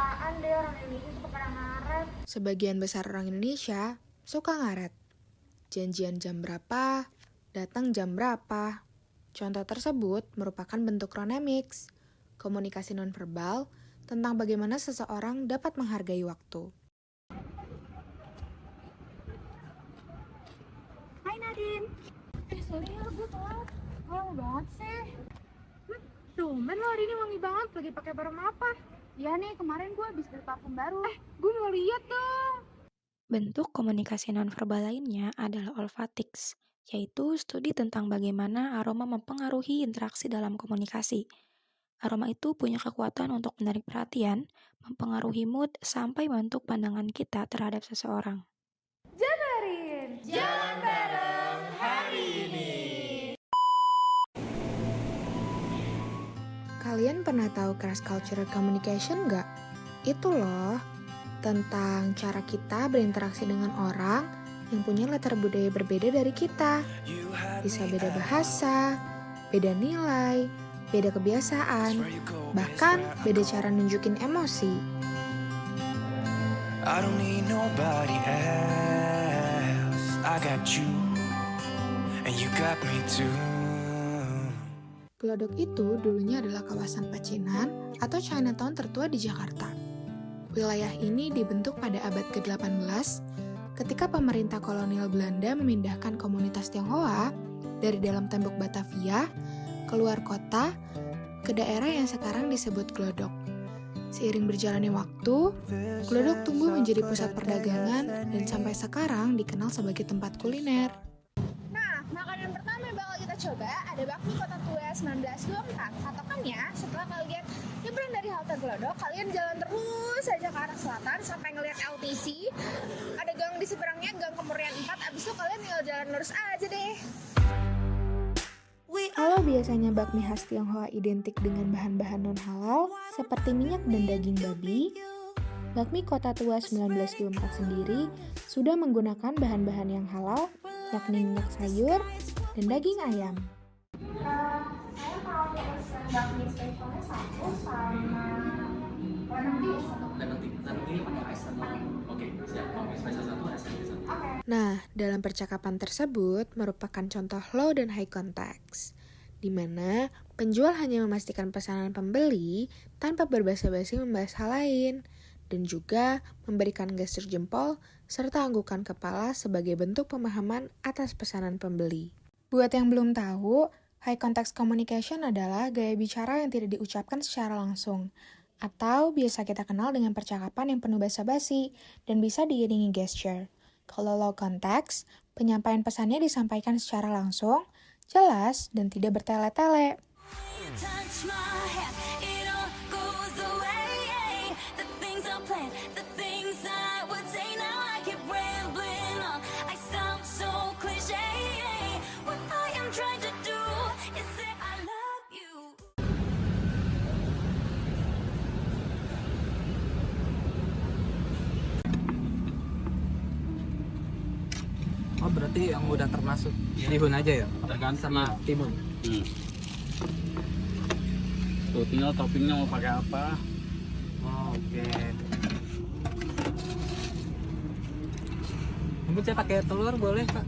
apaan deh, orang Indonesia suka pada ngaret. Sebagian besar orang Indonesia suka ngaret. Janjian jam berapa, datang jam berapa. Contoh tersebut merupakan bentuk chronemics, komunikasi nonverbal tentang bagaimana seseorang dapat menghargai waktu. Hai Nadine. Sorry ya, gue telat. Lama banget sih. Tumben lo hari ini wangi banget, lagi pakai parfum apa? Iya nih, kemarin gue habis beli parfum baru. Gue mau lihat dong. Bentuk komunikasi nonverbal lainnya adalah olfatics, yaitu studi tentang bagaimana aroma mempengaruhi interaksi dalam komunikasi. Aroma itu punya kekuatan untuk menarik perhatian, mempengaruhi mood, sampai membentuk pandangan kita terhadap seseorang. Jabarin. Jalan bareng hari ini. Kalian pernah tahu cross cultural communication nggak? Itu loh, tentang cara kita berinteraksi dengan orang yang punya latar budaya berbeda dari kita. Bisa beda bahasa, beda nilai, beda kebiasaan, bahkan beda cara nunjukin emosi. I don't need nobody else. I got you, and you got me too. Glodok itu dulunya adalah kawasan pecinan atau Chinatown tertua di Jakarta. Wilayah ini dibentuk pada abad ke-18 ketika pemerintah kolonial Belanda memindahkan komunitas Tionghoa dari dalam tembok Batavia keluar kota ke daerah yang sekarang disebut Glodok. Seiring berjalannya waktu, Glodok tumbuh menjadi pusat perdagangan dan sampai sekarang dikenal sebagai tempat kuliner. Nah, makanan pertama yang bakal kita coba ada bakmi Kota Tua 1924. Patokannya, setelah kalian nyebrang dari halte Glodok, kalian jalan terus saja ke arah selatan sampai ngeliat LTC. Ada gang di seberangnya, Gang Kemurian 4. Abis itu kalian tinggal jalan lurus aja deh. Kalau biasanya bakmi khas Tionghoa identik dengan bahan-bahan non-halal seperti minyak dan daging babi, bakmi Kota Tua 1924 sendiri sudah menggunakan bahan-bahan yang halal, yakni minyak sayur dan daging ayam. Saya mau pesen bakmi spesialnya satu sama nanti pakai ice sama. Oke, siap. Kopi spesial satu, ice satu. Nah, dalam percakapan tersebut merupakan contoh low dan high context, di mana penjual hanya memastikan pesanan pembeli tanpa berbasa-basi membahas hal lain, dan juga memberikan gestur jempol serta anggukan kepala sebagai bentuk pemahaman atas pesanan pembeli. Buat yang belum tahu, high context communication adalah gaya bicara yang tidak diucapkan secara langsung, atau biasa kita kenal dengan percakapan yang penuh basa-basi dan bisa diiringi gesture. Kalau low context, penyampaian pesannya disampaikan secara langsung, jelas, dan tidak bertele-tele. Oh, berarti yang udah termasuk bihun aja ya? Tergantung Sama timun. Tuh tinggal toppingnya mau pakai apa? Oh, oke. Mungkin saya pakai telur boleh, Kak?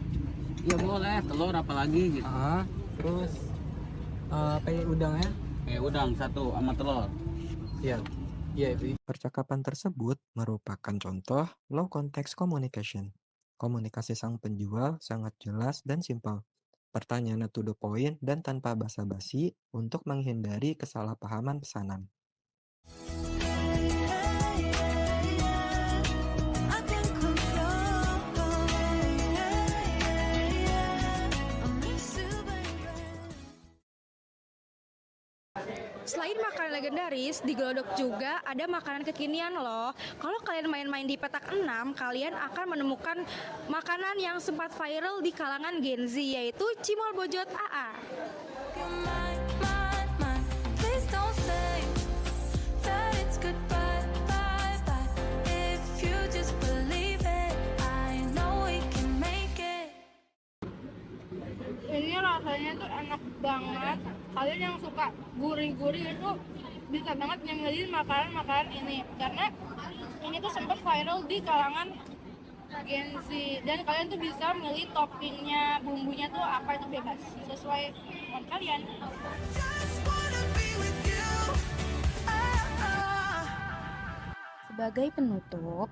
Ya boleh, telur apalagi gitu. Terus pakai udangnya? Udang satu sama telur. Iya. Iya, itu. Percakapan tersebut merupakan contoh low context communication. Komunikasi sang penjual sangat jelas dan simpel. Pertanyaannya to the point dan tanpa basa-basi untuk menghindari kesalahpahaman pesanan. Selain makanan legendaris, di Glodok juga ada makanan kekinian loh. Kalau kalian main-main di petak 6, kalian akan menemukan makanan yang sempat viral di kalangan Gen Z, yaitu cimol bojot AA. Ini rasanya tuh enak banget. Kalian yang suka gurih-gurih itu bisa banget nyemilin makanan-makanan ini karena ini tuh sempat viral di kalangan Gen Z dan kalian tuh bisa milih toppingnya, bumbunya tuh apa itu bebas sesuai dengan kalian. Sebagai penutup,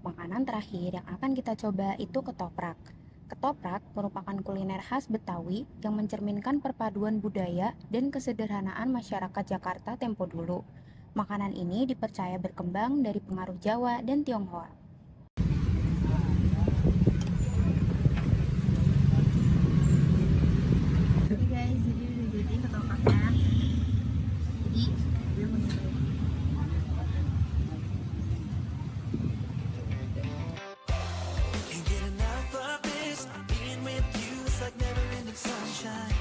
makanan terakhir yang akan kita coba itu ketoprak. Ketoprak merupakan kuliner khas Betawi yang mencerminkan perpaduan budaya dan kesederhanaan masyarakat Jakarta tempo dulu. Makanan ini dipercaya berkembang dari pengaruh Jawa dan Tionghoa. Jadi guys, jadi udah jadi ketopraknya. Jadi gue mau nyobain. Can't get enough of this. Being with you is like never-ending sunshine.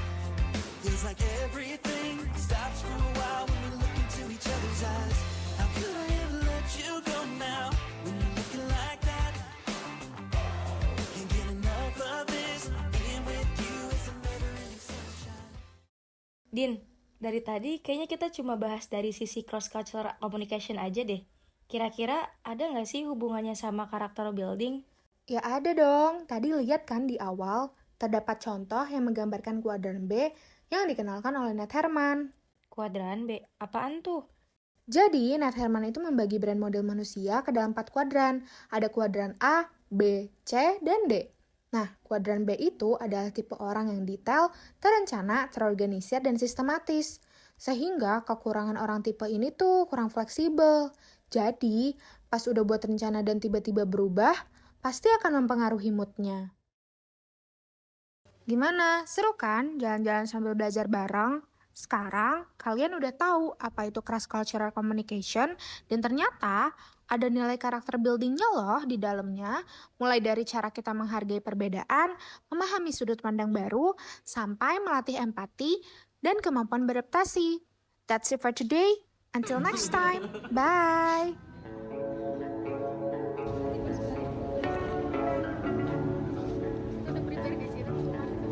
Feels like everything stops for a while when we look into each other's eyes. How could I ever let you go now when you're looking like that? Can't get enough of this. Being with you is a never-ending sunshine. Din, dari tadi kayaknya kita cuma bahas dari sisi cross-cultural communication aja deh. Kira-kira ada nggak sih hubungannya sama karakter building? Ya ada dong, tadi lihat kan di awal, terdapat contoh yang menggambarkan kuadran B yang dikenalkan oleh Nat Herman. Kuadran B, apaan tuh? Jadi, Nat Herman itu membagi brand model manusia ke dalam 4 kuadran. Ada kuadran A, B, C, dan D. Nah, kuadran B itu adalah tipe orang yang detail, terencana, terorganisir, dan sistematis. Sehingga kekurangan orang tipe ini tuh kurang fleksibel. Jadi, pas udah buat rencana dan tiba-tiba berubah, pasti akan mempengaruhi moodnya. Gimana? Seru kan jalan-jalan sambil belajar bareng? Sekarang, kalian udah tahu apa itu cross-cultural communication, dan ternyata ada nilai karakter buildingnya loh di dalamnya, mulai dari cara kita menghargai perbedaan, memahami sudut pandang baru, sampai melatih empati dan kemampuan beradaptasi. That's it for today. Until next time. Bye!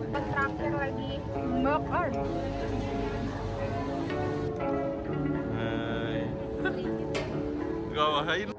Terakhir lagi makan. Hai. Ngapain?